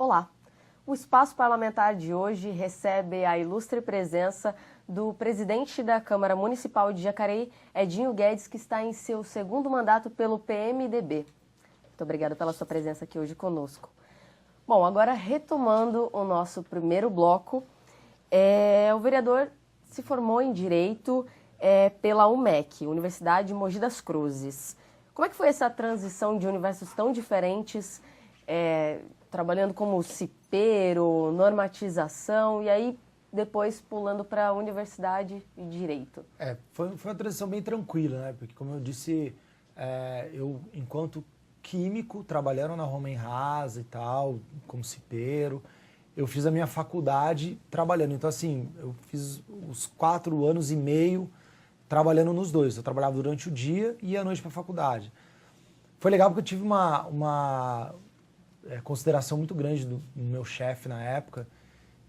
Olá! O Espaço Parlamentar de hoje recebe a ilustre presença do presidente da Câmara Municipal de Jacareí, Edinho Guedes, que está em seu segundo mandato pelo PMDB. Muito obrigada pela sua presença aqui hoje conosco. Bom, agora retomando o nosso primeiro bloco, o vereador se formou em Direito pela UMEC, Universidade de Mogi das Cruzes. Como é que foi essa transição de universos tão diferentes, trabalhando como cipeiro, normatização, e aí depois pulando para a Universidade de Direito? Foi uma transição bem tranquila, né? Porque, como eu disse, eu, enquanto químico, trabalhando na Hohenhaus e tal, como cipeiro, eu fiz a minha faculdade trabalhando. Então, assim, eu fiz os 4 anos e meio trabalhando nos dois. Eu trabalhava durante o dia e à noite para a faculdade. Foi legal porque eu tive uma consideração muito grande do meu chefe na época,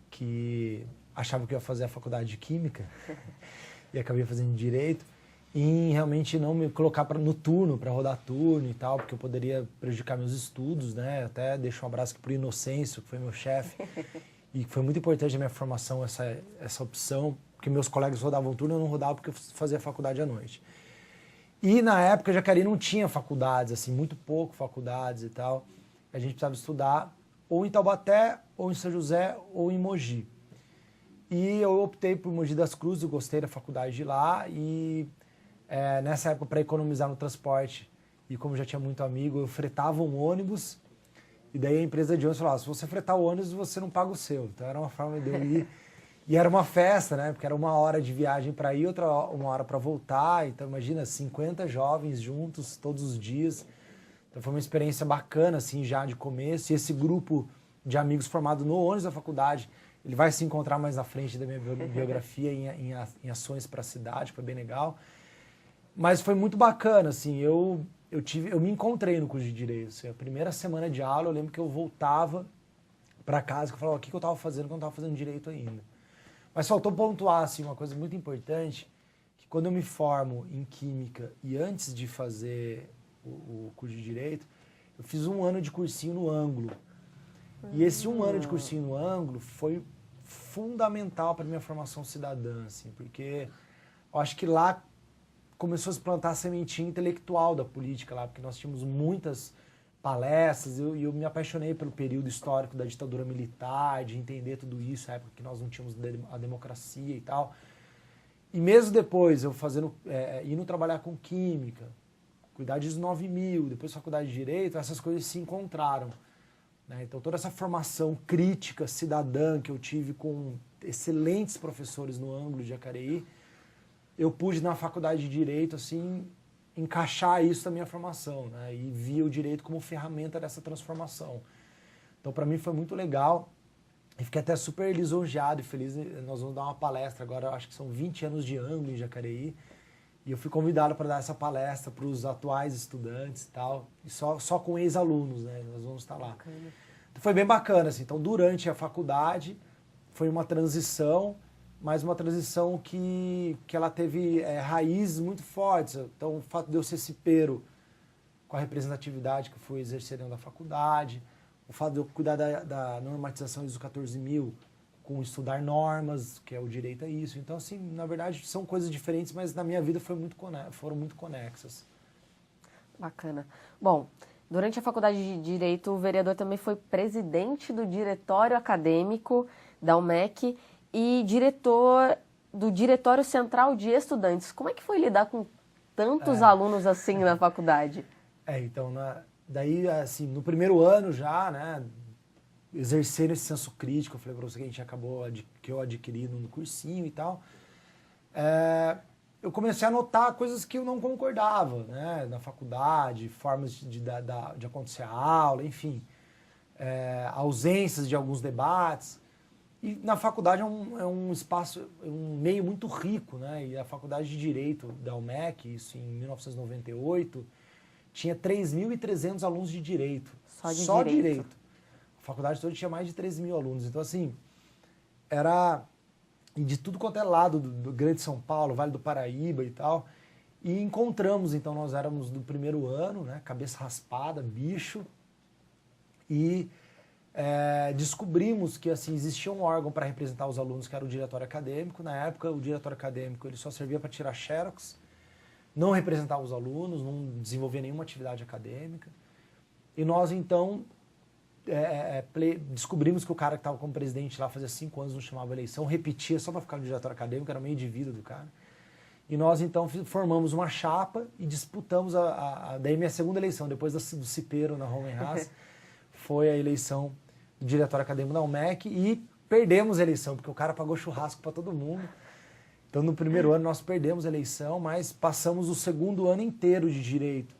que achava que eu ia fazer a faculdade de Química e acabei fazendo Direito, em realmente não me colocar no turno, para rodar turno e tal, porque eu poderia prejudicar meus estudos, né? Até deixo um abraço aqui pro Inocêncio, que foi meu chefe, e foi muito importante na minha formação essa opção, porque meus colegas rodavam turno, eu não rodava porque eu fazia faculdade à noite. E na época, Jacareí não tinha faculdades, assim, muito pouco faculdades e tal. A gente precisava estudar ou em Taubaté, ou em São José, ou em Mogi. E eu optei por Mogi das Cruzes, eu gostei da faculdade de lá e nessa época, para economizar no transporte, e como já tinha muito amigo, eu fretava um ônibus e daí a empresa de ônibus falava, se você fretar o ônibus, você não paga o seu. Então era uma forma de eu ir. E era uma festa, né? Porque era 1 hora de viagem para ir, outra 1 hora para voltar. Então imagina, 50 jovens juntos todos os dias. Então foi uma experiência bacana, assim, já de começo. E esse grupo de amigos formado no ônibus da faculdade, ele vai se encontrar mais na frente da minha biografia em ações para a cidade, foi bem legal. Mas foi muito bacana, assim, eu me encontrei no curso de Direito. Assim, a primeira semana de aula, eu lembro que eu voltava para casa, que eu falava, o que eu estava fazendo, que eu não estava fazendo Direito ainda. Mas faltou pontuar, assim, uma coisa muito importante, que quando eu me formo em Química e antes de fazer o curso de Direito, eu fiz 1 ano de cursinho no Ângulo. E esse 1 ano de cursinho no Ângulo foi fundamental para a minha formação cidadã, assim, porque eu acho que lá começou a se plantar a sementinha intelectual da política lá, porque nós tínhamos muitas palestras, e eu me apaixonei pelo período histórico da ditadura militar, de entender tudo isso, a época que nós não tínhamos a democracia e tal. E mesmo depois, eu indo trabalhar com Química, cuidar de 9.000, depois faculdade de Direito, essas coisas se encontraram. Né? Então toda essa formação crítica, cidadã, que eu tive com excelentes professores no Ângulo de Jacareí, eu pude na faculdade de Direito, assim, encaixar isso na minha formação, né? E via o Direito como ferramenta dessa transformação. Então para mim foi muito legal, e fiquei até super lisonjeado e feliz. Nós vamos dar uma palestra agora, acho que são 20 anos de Ângulo em Jacareí, e eu fui convidado para dar essa palestra para os atuais estudantes e tal, e só com ex-alunos, né? Nós vamos estar lá. Então, foi bem bacana, assim. Então, durante a faculdade, foi uma transição, mas uma transição que ela teve raízes muito fortes. Então, o fato de eu ser cipeiro, com a representatividade que eu fui exercer dentro da faculdade, o fato de eu cuidar da normatização ISO 14.000, com estudar normas, que é o direito a isso. Então, assim, na verdade, são coisas diferentes, mas na minha vida foram muito conexas. Bacana. Bom, durante a faculdade de Direito, o vereador também foi presidente do diretório acadêmico da UMEC e diretor do Diretório Central de Estudantes. Como é que foi lidar com tantos alunos assim na faculdade? Então, daí, assim, no primeiro ano já, né, exercendo esse senso crítico, eu falei para você que eu adquiri no cursinho e tal, eu comecei a notar coisas que eu não concordava, né, na faculdade, formas de acontecer a aula, enfim, ausências de alguns debates. E na faculdade é um espaço, um meio muito rico, né, e a faculdade de Direito da UMEC, isso em 1998, tinha 3.300 alunos de Direito. Só de Direito. A faculdade toda tinha mais de 13.000 alunos. Então, assim, era de tudo quanto é lado do Grande São Paulo, Vale do Paraíba e tal. E encontramos, então, nós éramos do primeiro ano, né, cabeça raspada, bicho. E descobrimos que assim, existia um órgão para representar os alunos, que era o diretório acadêmico. Na época, o diretório acadêmico ele só servia para tirar xerox, não representava os alunos, não desenvolvia nenhuma atividade acadêmica. E nós, então, descobrimos que o cara que estava como presidente lá fazia 5 anos, não chamava eleição, repetia só para ficar no diretório acadêmico, era o meio de vida do cara. E nós, então, formamos uma chapa e disputamos daí minha segunda eleição, depois do cipeiro na Hohenhaus, foi a eleição do diretório acadêmico da UMEC e perdemos a eleição, porque o cara pagou churrasco para todo mundo. Então, no primeiro ano nós perdemos a eleição, mas passamos o segundo ano inteiro de direito,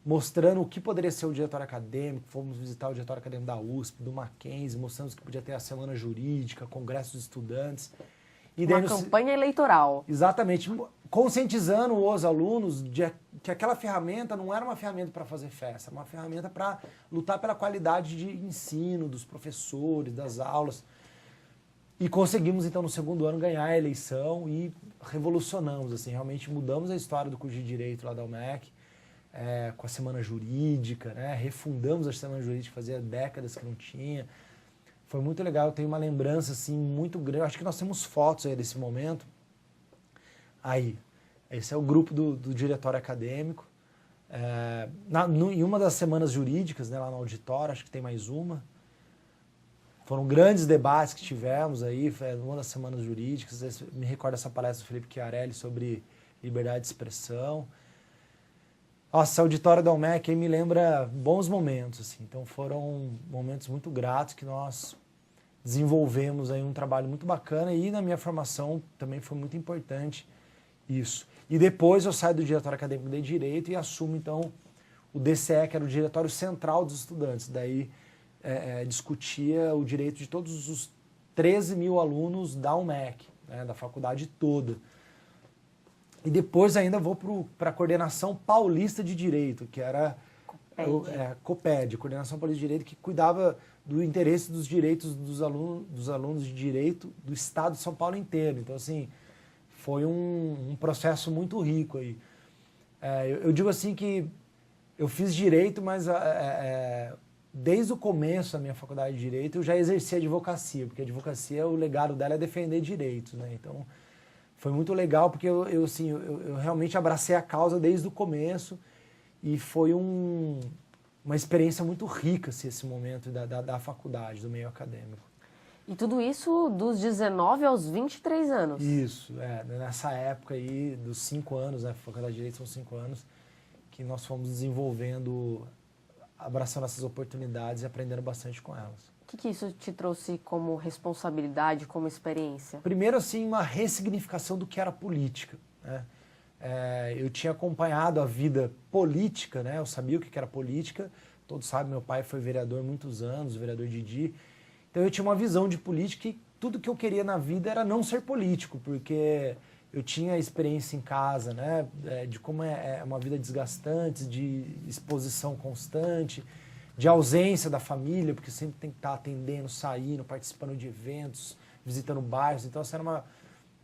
mostrando o que poderia ser o diretório acadêmico. Fomos visitar o diretório acadêmico da USP, do Mackenzie, mostramos que podia ter a semana jurídica, congresso dos estudantes. E daí, uma campanha eleitoral. Exatamente, conscientizando os alunos de que aquela ferramenta não era uma ferramenta para fazer festa, era uma ferramenta para lutar pela qualidade de ensino dos professores, das aulas. E conseguimos, então, no segundo ano, ganhar a eleição e revolucionamos, assim, realmente mudamos a história do curso de Direito lá da UMEC, com a semana jurídica, né? Refundamos a semana jurídica, fazia décadas que não tinha. Foi muito legal, eu tenho uma lembrança, assim, muito grande. Acho que nós temos fotos aí desse momento. Aí, esse é o grupo do diretório acadêmico. Em uma das semanas jurídicas, né, lá no auditório, acho que tem mais uma. Foram grandes debates que tivemos aí, foi uma das semanas jurídicas. Me recordo essa palestra do Felipe Chiarelli sobre liberdade de expressão. Nossa, a auditório da UMEC aí me lembra bons momentos, assim. Então foram momentos muito gratos que nós desenvolvemos aí um trabalho muito bacana e na minha formação também foi muito importante isso. E depois eu saio do Diretório Acadêmico de Direito e assumo então o DCE, que era o Diretório Central dos Estudantes. Daí discutia o direito de todos os 13 mil alunos da UMEC, né, da faculdade toda. E depois ainda vou para a Coordenação Paulista de Direito, que era COPED, Coordenação Paulista de Direito, que cuidava do interesse dos direitos dos alunos de Direito do Estado de São Paulo inteiro. Então, assim, foi um processo muito rico aí. Eu digo assim que eu fiz Direito, mas desde o começo da minha faculdade de Direito eu já exerci a advocacia, porque a advocacia, o legado dela é defender direitos, né? Então, foi muito legal porque eu realmente abracei a causa desde o começo e foi uma experiência muito rica assim, esse momento da faculdade, do meio acadêmico. E tudo isso dos 19 aos 23 anos? Isso, nessa época aí dos 5 anos, né, a faculdade de Direito são 5 anos, que nós fomos desenvolvendo, abraçando essas oportunidades e aprendendo bastante com elas. O que isso te trouxe como responsabilidade, como experiência? Primeiro, assim, uma ressignificação do que era política, né? Eu tinha acompanhado a vida política, né? Eu sabia o que era política. Todos sabem, meu pai foi vereador há muitos anos, vereador Didi. Então eu tinha uma visão de política e tudo que eu queria na vida era não ser político, porque eu tinha experiência em casa, né? De como é uma vida desgastante, de exposição constante, de ausência da família, porque sempre tem que estar atendendo, saindo, participando de eventos, visitando bairros. Então, assim,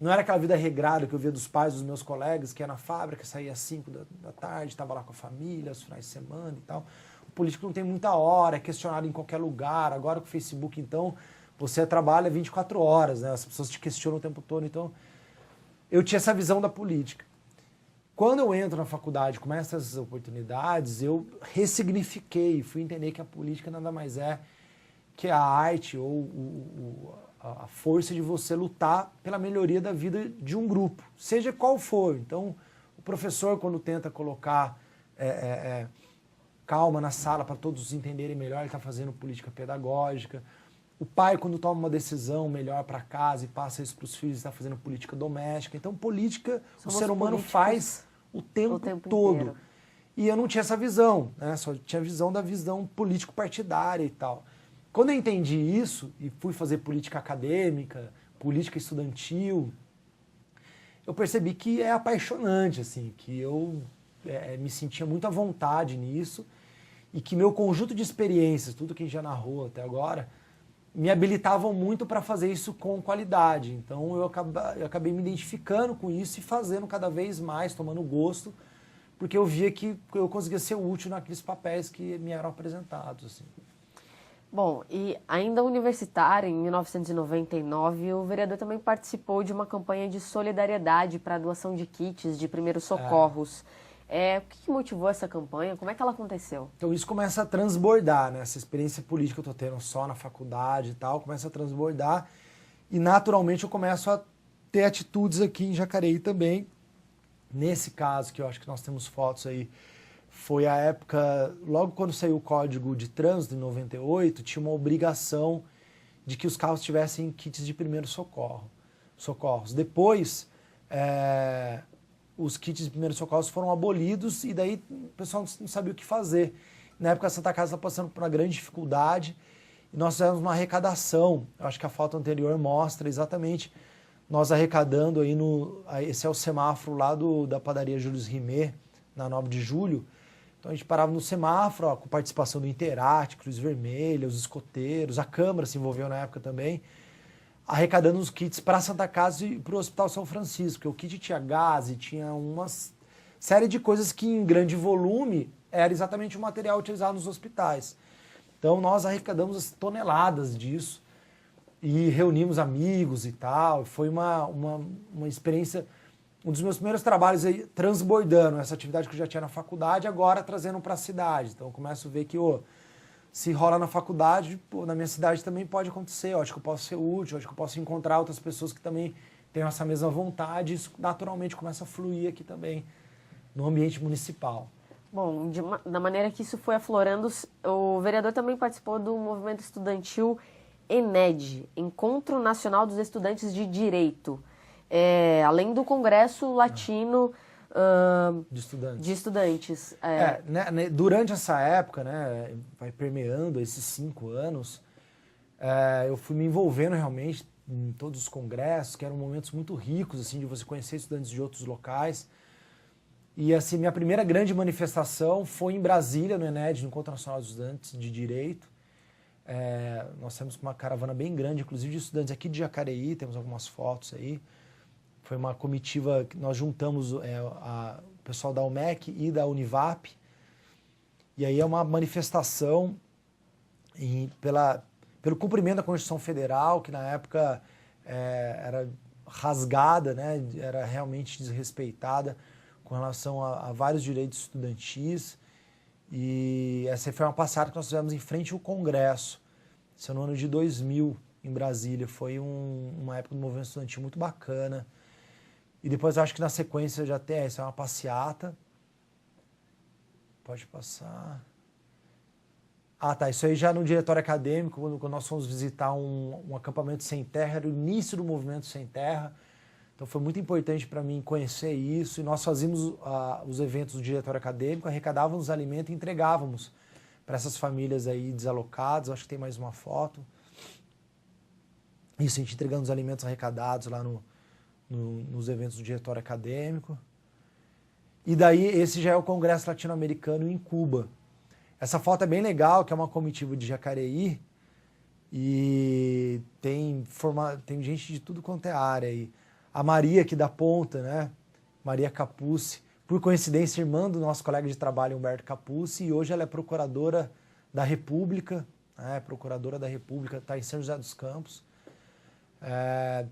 não era aquela vida regrada que eu via dos pais dos meus colegas, que ia na fábrica, saía às 5 da tarde, estava lá com a família, aos finais de semana e tal. O político não tem muita hora, é questionado em qualquer lugar. Agora com o Facebook, então, você trabalha 24 horas, né? As pessoas te questionam o tempo todo. Então, eu tinha essa visão da política. Quando eu entro na faculdade, começo essas oportunidades, eu ressignifiquei, fui entender que a política nada mais é que a arte ou a força de você lutar pela melhoria da vida de um grupo, seja qual for. Então, o professor, quando tenta colocar calma na sala para todos entenderem melhor, ele está fazendo política pedagógica. O pai, quando toma uma decisão melhor para casa e passa isso para os filhos, está fazendo política doméstica. Então, política, o ser humano faz o tempo todo. Inteiro. E eu não tinha essa visão, né? Só tinha visão da visão político-partidária e tal. Quando eu entendi isso e fui fazer política acadêmica, política estudantil, eu percebi que é apaixonante, assim, que eu me sentia muito à vontade nisso e que meu conjunto de experiências, tudo que a gente já narrou até agora, me habilitavam muito para fazer isso com qualidade. Então eu acabei me identificando com isso e fazendo cada vez mais, tomando gosto, porque eu via que eu conseguia ser útil naqueles papéis que me eram apresentados. Assim. Bom, e ainda universitário, em 1999, o vereador também participou de uma campanha de solidariedade para a doação de kits de primeiros socorros. O que motivou essa campanha? Como é que ela aconteceu? Então isso começa a transbordar, né? Essa experiência política que eu estou tendo só na faculdade e tal, começa a transbordar e naturalmente eu começo a ter atitudes aqui em Jacareí também. Nesse caso, que eu acho que nós temos fotos aí, foi a época, logo quando saiu o Código de Trânsito, em 98, tinha uma obrigação de que os carros tivessem kits de primeiros socorros. Depois, os kits de primeiros socorros foram abolidos e daí o pessoal não sabia o que fazer. Na época a Santa Casa estava passando por uma grande dificuldade e nós fizemos uma arrecadação. Eu acho que a foto anterior mostra exatamente nós arrecadando aí esse é o semáforo lá da padaria Júlio Rimet, na 9 de julho. Então a gente parava no semáforo, ó, com participação do Interate, Cruz Vermelha, os escoteiros, a Câmara se envolveu na época também, arrecadando os kits para a Santa Casa e para o Hospital São Francisco, porque o kit tinha gás e tinha uma série de coisas que em grande volume era exatamente o material utilizado nos hospitais. Então nós arrecadamos toneladas disso e reunimos amigos e tal. Foi uma experiência, um dos meus primeiros trabalhos aí, transbordando essa atividade que eu já tinha na faculdade, agora trazendo para a cidade. Então eu começo a ver que se rola na faculdade, na minha cidade também pode acontecer. Eu acho que eu posso ser útil, eu acho que eu posso encontrar outras pessoas que também tenham essa mesma vontade. Isso naturalmente começa a fluir aqui também, no ambiente municipal. Bom, da maneira que isso foi aflorando, o vereador também participou do movimento estudantil ENED, Encontro Nacional dos Estudantes de Direito, além do Congresso Latino de Estudantes. Durante essa época, né, vai permeando esses 5 anos, eu fui me envolvendo realmente em todos os congressos, que eram momentos muito ricos assim, de você conhecer estudantes de outros locais. E assim, minha primeira grande manifestação foi em Brasília, no ENED, no Encontro Nacional dos Estudantes de Direito. Nós temos uma caravana bem grande, inclusive de estudantes aqui de Jacareí, temos algumas fotos aí. Foi uma comitiva que nós juntamos o pessoal da UMEC e da Univap. E aí é uma manifestação pelo cumprimento da Constituição Federal, que na época era rasgada, né? Era realmente desrespeitada com relação a vários direitos estudantis. E essa foi uma passeata que nós fizemos em frente ao Congresso, isso no ano de 2000, em Brasília. Foi uma época do movimento estudantil muito bacana. E depois eu acho que na sequência já tem, isso é uma passeata. Pode passar. Ah, tá, isso aí já no diretório acadêmico, quando nós fomos visitar um acampamento sem terra, era o início do movimento sem terra. Então foi muito importante para mim conhecer isso, e nós fazíamos os eventos do diretório acadêmico, arrecadávamos alimentos e entregávamos para essas famílias aí desalocadas. Acho que tem mais uma foto. Isso, a gente entregando os alimentos arrecadados lá nos eventos do diretório acadêmico. E daí esse já é o Congresso Latino-Americano em Cuba. Essa foto é bem legal, que é uma comitiva de Jacareí, e tem gente de tudo quanto é área aí. A Maria aqui da ponta, né? Maria Capucci, por coincidência, irmã do nosso colega de trabalho, Humberto Capucci, e hoje ela é procuradora da República, está em São José dos Campos.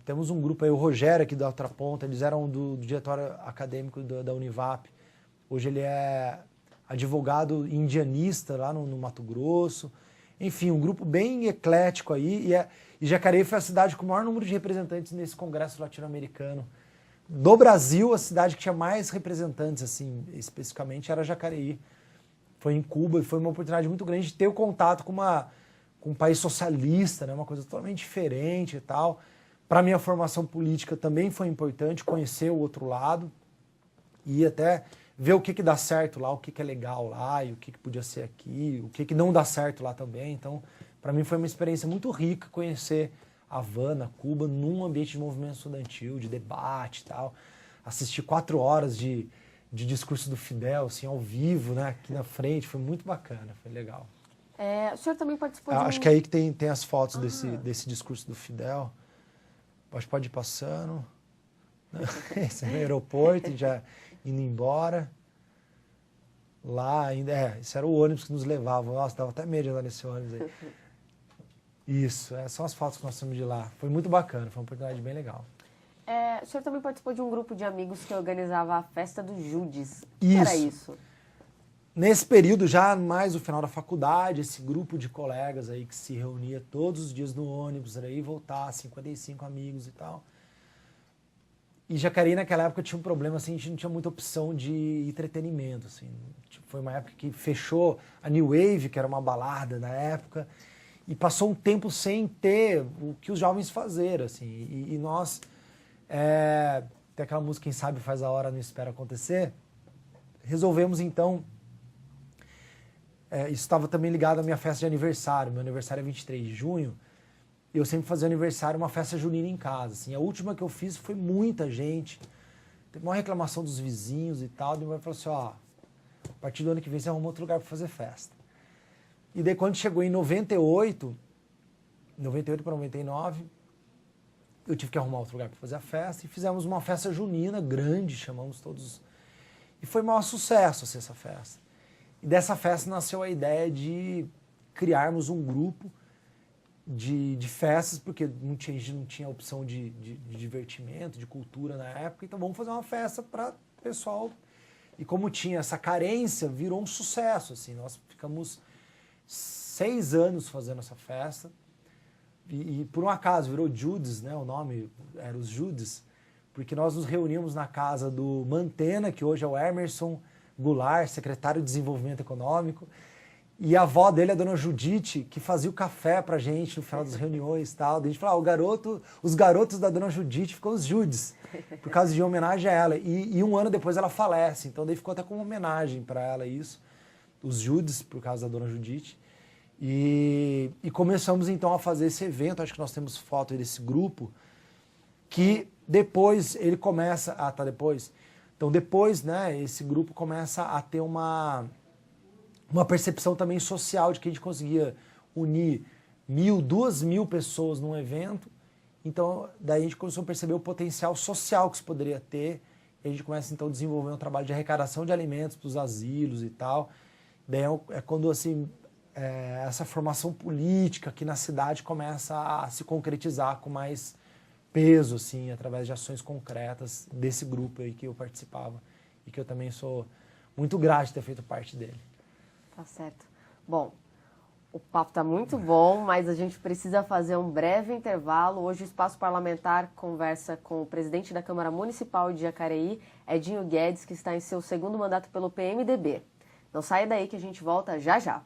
Temos um grupo aí, o Rogério aqui da outra ponta, eles eram do diretório acadêmico da Univap. Hoje ele é advogado indianista lá no Mato Grosso. Enfim, um grupo bem eclético aí. E Jacareí foi a cidade com o maior número de representantes nesse Congresso Latino-Americano. Do Brasil, a cidade que tinha mais representantes, assim, especificamente, era Jacareí. Foi em Cuba e foi uma oportunidade muito grande de ter o contato com um país socialista, né? Uma coisa totalmente diferente e tal. Para a minha formação política também foi importante conhecer o outro lado e até ver o que dá certo lá, o que é legal lá e o que podia ser aqui, o que não dá certo lá também. Então, para mim foi uma experiência muito rica conhecer Havana, Cuba, num ambiente de movimento estudantil, de debate e tal. Assistir 4 horas de discurso do Fidel, assim, ao vivo, né, aqui na frente, foi muito bacana, foi legal. O senhor também participou de Acho que é aí que tem as fotos desse discurso do Fidel. Pode ir passando. Esse é no aeroporto, já indo embora. Lá ainda, esse era o ônibus que nos levava. Nossa, dava até medo de andar nesse ônibus aí. Isso, são as fotos que nós temos de lá. Foi muito bacana, foi uma oportunidade bem legal. O senhor também participou de um grupo de amigos que organizava a festa do Judes. O que Isso. era isso? Nesse período, já mais no final da faculdade, esse grupo de colegas aí que se reunia todos os dias no ônibus, aí voltar, 55 amigos e tal. E Jacareí, naquela época, tinha um problema, assim, a gente não tinha muita opção de entretenimento, assim. Foi uma época que fechou a New Wave, que era uma balada na época, e passou um tempo sem ter o que os jovens fazer, assim. E nós, tem aquela música, quem sabe faz a hora, não espera acontecer, resolvemos, então, isso estava também ligado à minha festa de aniversário. Meu aniversário é 23 de junho, eu sempre fazia aniversário, uma festa junina em casa. Assim. A última que eu fiz foi muita gente. Teve uma reclamação dos vizinhos e tal. E meu pai falou assim, a partir do ano que vem você arruma outro lugar para fazer festa. E daí quando chegou em 98 para 99, eu tive que arrumar outro lugar para fazer a festa. E fizemos uma festa junina grande, chamamos todos. E foi o maior sucesso assim, essa festa. E dessa festa nasceu a ideia de criarmos um grupo de festas, porque a gente não tinha opção de divertimento, de cultura na época, então vamos fazer uma festa para o pessoal. E como tinha essa carência, virou um sucesso. Assim. Nós ficamos 6 anos fazendo essa festa, e por um acaso virou Judes, né? O nome era os Judes, porque nós nos reuníamos na casa do Mantena, que hoje é o Emerson Goulart, secretário de Desenvolvimento Econômico, e a avó dele, a dona Judite, que fazia o café pra gente no final das reuniões e tal. Daí a gente falava, os garotos da dona Judite ficam os Judes, por causa de homenagem a ela. E um ano depois ela falece, então daí ficou até como homenagem para ela isso, os Judes, por causa da dona Judite. E começamos então a fazer esse evento, acho que nós temos foto aí desse grupo, que depois ele começa... depois. Então depois, né, esse grupo começa a ter uma percepção também social de que a gente conseguia unir 1.000, 2.000 pessoas num evento. Então, daí a gente começou a perceber o potencial social que isso poderia ter. E a gente começa, então, a desenvolver um trabalho de arrecadação de alimentos para os asilos e tal. Daí é quando, assim, essa formação política aqui na cidade começa a se concretizar com mais peso, assim, através de ações concretas desse grupo aí que eu participava. E que eu também sou muito grato de ter feito parte dele. Tá certo. Bom, o papo está muito bom, mas a gente precisa fazer um breve intervalo. Hoje o Espaço Parlamentar conversa com o presidente da Câmara Municipal de Jacareí, Edinho Guedes, que está em seu segundo mandato pelo PMDB. Não saia daí que a gente volta já já.